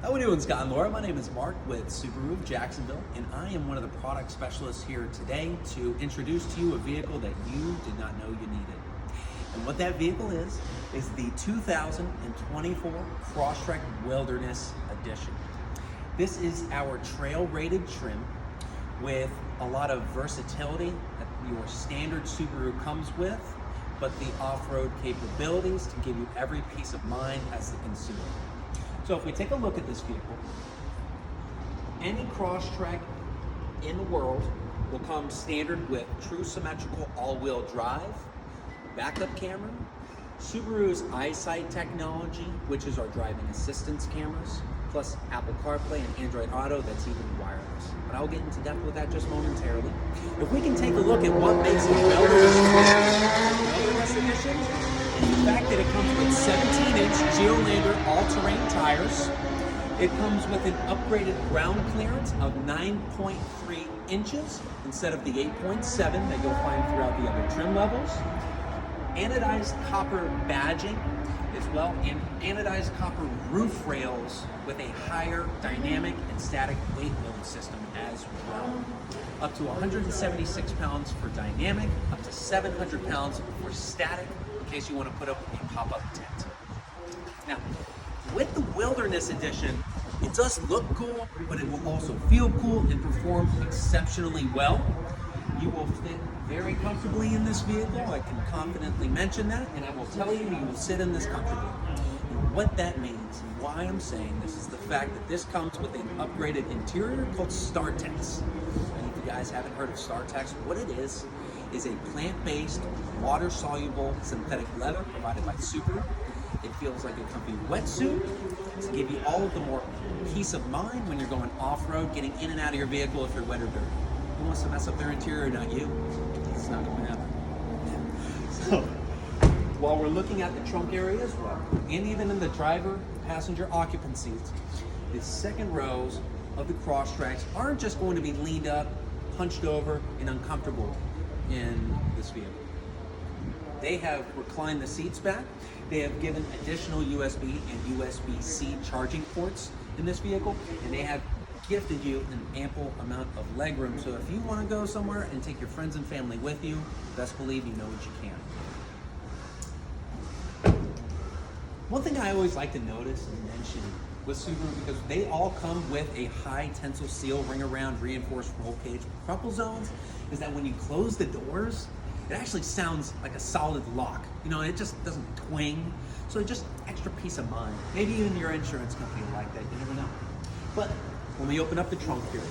How we doing, Scott and Laura? My name is Mark with Subaru of Jacksonville, and I am one of the product specialists here today to introduce to you a vehicle that you did not know you needed. And what that vehicle is the 2024 Crosstrek Wilderness Edition. This is our trail-rated trim with a lot of versatility that your standard Subaru comes with, but the off-road capabilities to give you every peace of mind as the consumer. So if we take a look at this vehicle, any Crosstrek in the world will come standard with true symmetrical all-wheel drive, backup camera, Subaru's EyeSight technology, which is our driving assistance cameras, plus Apple CarPlay and Android Auto that's even wireless. But I'll get into depth with that just momentarily. If we can take a look at what makes the Wilderness Edition, the fact that it comes with 17-inch Geolandar all-terrain tires. It comes with an upgraded ground clearance of 9.3 inches instead of the 8.7 that you'll find throughout the other trim levels. Anodized copper badging as well, and anodized copper roof rails with a higher dynamic and static weight load system as well. Up to 176 pounds for dynamic, up to 700 pounds for static, in case you want to put up a pop-up tent. Now, with the Wilderness Edition, it does look cool, but it will also feel cool and perform exceptionally well. You will fit very comfortably in this vehicle. I can confidently mention that, and I will tell you, you will sit in this comfortably. And what that means, and why I'm saying this, is the fact that this comes with an upgraded interior called StarTex. And if you guys haven't heard of StarTex, what it is a plant-based, water-soluble synthetic leather provided by Subaru. It feels like a comfy wetsuit to give you all of the more peace of mind when you're going off-road, getting in and out of your vehicle if you're wet or dirty. Who wants to mess up their interior? Not you. It's not going to happen. So, while we're looking at the trunk area as well, and even in the driver passenger occupant seats, the second rows of the Crosstreks aren't just going to be leaned up, hunched over, and uncomfortable in this vehicle. They have reclined the seats back. They have given additional USB and USB-C charging ports in this vehicle, and they have gifted you an ample amount of legroom. So if you want to go somewhere and take your friends and family with you, best believe you know what you can. One thing I always like to notice and mention with Subaru, because they all come with a high tensile steel ring around reinforced roll cage crumple zones, is that when you close the doors, it actually sounds like a solid lock. You know, it just doesn't twing. So just extra peace of mind. Maybe even your insurance company will like that, you never know. But when we open up the trunk here,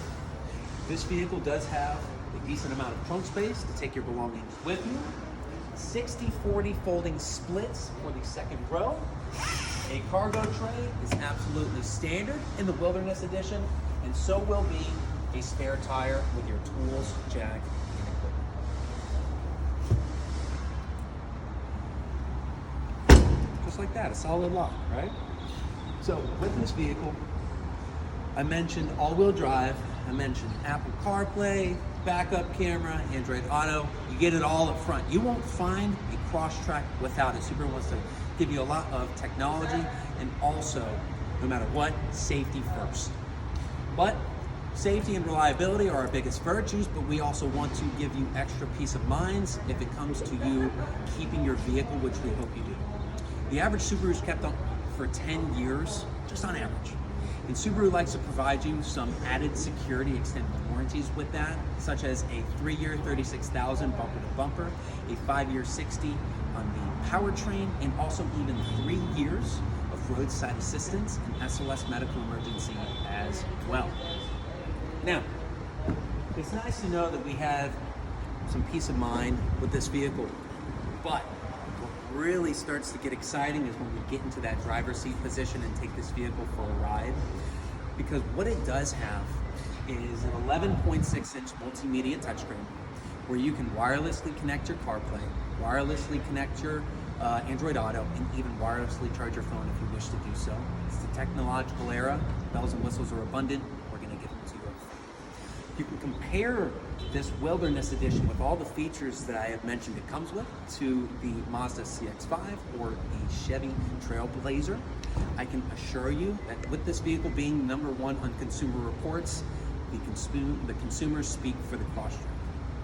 this vehicle does have a decent amount of trunk space to take your belongings with you. 60-40 folding splits for the second row. A cargo tray is absolutely standard in the Wilderness Edition, and so will be a spare tire with your tools, jack, and equipment. Just like that, a solid lock, right? So with this vehicle, I mentioned all-wheel drive, I mentioned Apple CarPlay, backup camera, Android Auto. You get it all up front. You won't find a Crosstrek without it. Subaru wants to give you a lot of technology, and also, no matter what, safety first. But safety and reliability are our biggest virtues, but we also want to give you extra peace of mind if it comes to you keeping your vehicle, which we hope you do. The average Subaru is kept on for 10 years, just on average. And Subaru likes to provide you some added security extended warranties with that, such as a 3-year 36,000 bumper to bumper, a 5-year 60 on the powertrain, and also even 3 years of roadside assistance and SOS medical emergency as well. Now, it's nice to know that we have some peace of mind with this vehicle, but what really starts to get exciting is when we get into that driver's seat position and take this vehicle for a ride, because what it does have is an 11.6-inch multimedia touchscreen where you can wirelessly connect your CarPlay, wirelessly connect your Android Auto, and even wirelessly charge your phone if you wish to do so. It's the technological era. Bells and whistles are abundant. We're going to give them to you. you can compare this Wilderness Edition with all the features that I have mentioned it comes with to the Mazda CX-5 or the Chevy Trailblazer. I can assure you that with this vehicle being #1 on Consumer Reports, the consumers speak for the Crosstrek.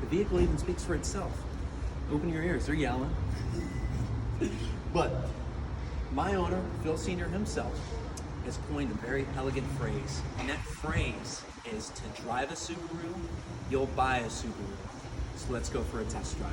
The vehicle even speaks for itself. Open your ears, they're yelling. But my owner, Phil Sr. himself, has coined a very elegant phrase, and that phrase is to drive a Subaru, you'll buy a Subaru. So let's go for a test drive.